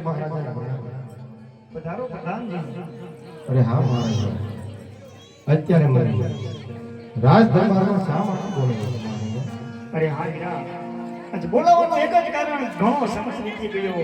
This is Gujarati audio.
મહારાજાને બોલાવો. પધારો પ્રધાનજી. અરે હા મહારાજ, અત્યારે મને રાજ દરબારમાં શા માટે બોલાવો મહારાજ? અરે હા હીરા, આજ બોલાવવાનું એક જ કારણ, ઘણો સમય વીતી ગયો.